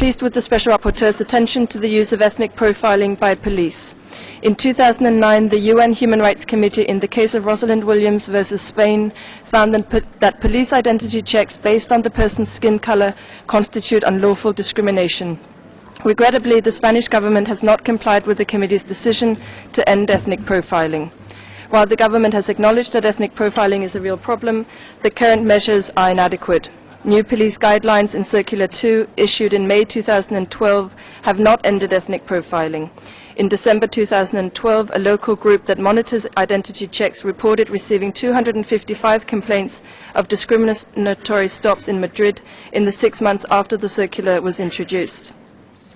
Pleased with the Special Rapporteur's attention to the use of ethnic profiling by police. In 2009, the UN Human Rights Committee, in the case of Rosalind Williams versus Spain, found that police identity checks based on the person's skin color constitute unlawful discrimination. Regrettably, the Spanish government has not complied with the committee's decision to end ethnic profiling. While the government has acknowledged that ethnic profiling is a real problem, the current measures are inadequate. New police guidelines in Circular 2, issued in May 2012, have not ended ethnic profiling. In December 2012, a local group that monitors identity checks reported receiving 255 complaints of discriminatory stops in Madrid in the 6 months after the circular was introduced.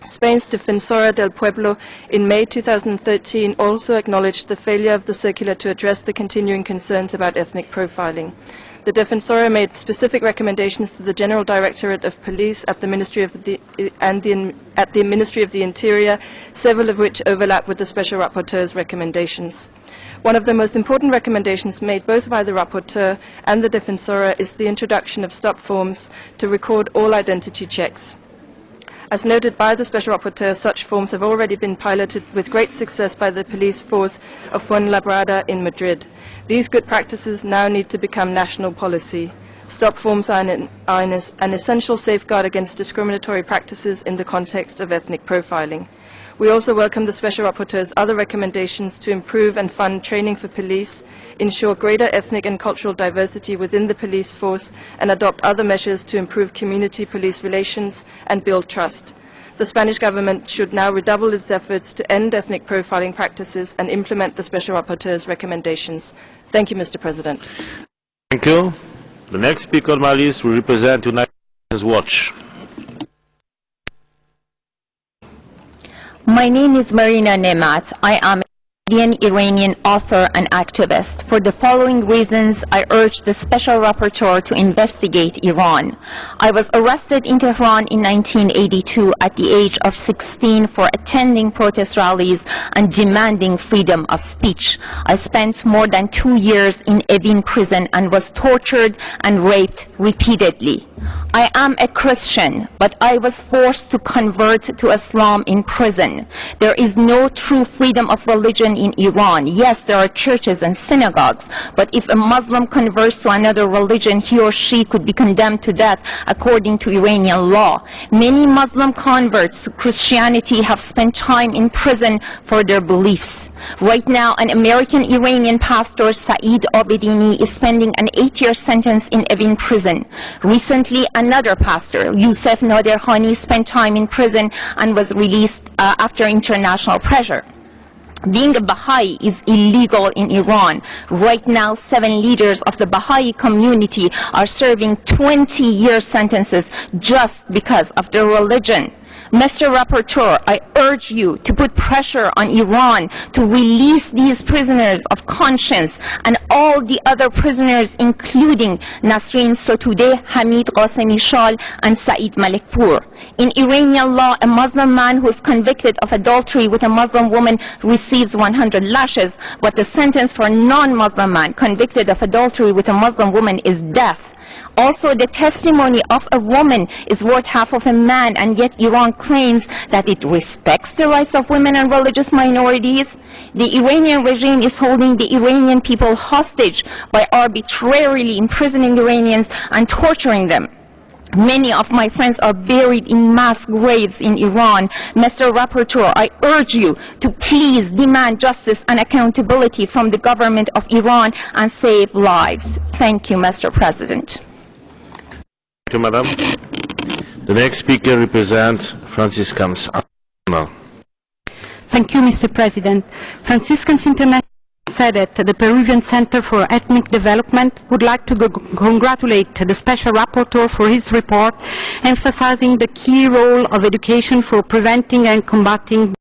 Spain's Defensora del Pueblo in May 2013 also acknowledged the failure of the circular to address the continuing concerns about ethnic profiling. The Defensora made specific recommendations to the General Directorate of Police at the Ministry of the Ministry of the Interior, several of which overlap with the Special Rapporteur's recommendations. One of the most important recommendations made both by the Rapporteur and the Defensora is the introduction of stop forms to record all identity checks. As noted by the Special Rapporteur, such forms have already been piloted with great success by the police force of Fuenlabrada in Madrid. These good practices now need to become national policy. Stop forms are an essential safeguard against discriminatory practices in the context of ethnic profiling. We also welcome the Special Rapporteur's other recommendations to improve and fund training for police, ensure greater ethnic and cultural diversity within the police force, and adopt other measures to improve community-police relations and build trust. The Spanish government should now redouble its efforts to end ethnic profiling practices and implement the Special Rapporteur's recommendations. Thank you, Mr. President. Thank you. The next speaker on my list will represent United Nations Watch. My name is Marina Nemat. I am an Iranian author and activist. For the following reasons, I urge the Special Rapporteur to investigate Iran. I was arrested in Tehran in 1982 at the age of 16 for attending protest rallies and demanding freedom of speech. I spent more than 2 years in Evin prison and was tortured and raped repeatedly. I am a Christian, but I was forced to convert to Islam in prison. There is no true freedom of religion in Iran. Yes, there are churches and synagogues, but if a Muslim converts to another religion, he or she could be condemned to death according to Iranian law. Many Muslim converts to Christianity have spent time in prison for their beliefs. Right now, an American-Iranian pastor, Saeed Abedini, is spending an 8-year sentence in Evin prison. Recently, another pastor, Youssef Naderkhani, spent time in prison and was released after international pressure. Being a Baha'i is illegal in Iran. Right now, 7 leaders of the Baha'i community are serving 20-year sentences just because of their religion. Mr. Rapporteur, I urge you to put pressure on Iran to release these prisoners of conscience and all the other prisoners, including Nasrin Sotoudeh, Hamid Qasemi Shal, and Saeed Malekpour. In Iranian law, a Muslim man who is convicted of adultery with a Muslim woman receives 100 lashes, but the sentence for a non-Muslim man convicted of adultery with a Muslim woman is death. Also, the testimony of a woman is worth half of a man, and yet Iran claims that it respects the rights of women and religious minorities. The Iranian regime is holding the Iranian people hostage by arbitrarily imprisoning Iranians and torturing them. Many of my friends are buried in mass graves in Iran. Mr. Rapporteur, I urge you to please demand justice and accountability from the government of Iran and save lives. Thank you, Mr. President. Thank you, Madam. The next speaker represents Franciscans. Thank you, Mr. President. Franciscans International said that the Peruvian Center for Ethnic Development would like to congratulate the Special Rapporteur for his report, emphasizing the key role of education for preventing and combating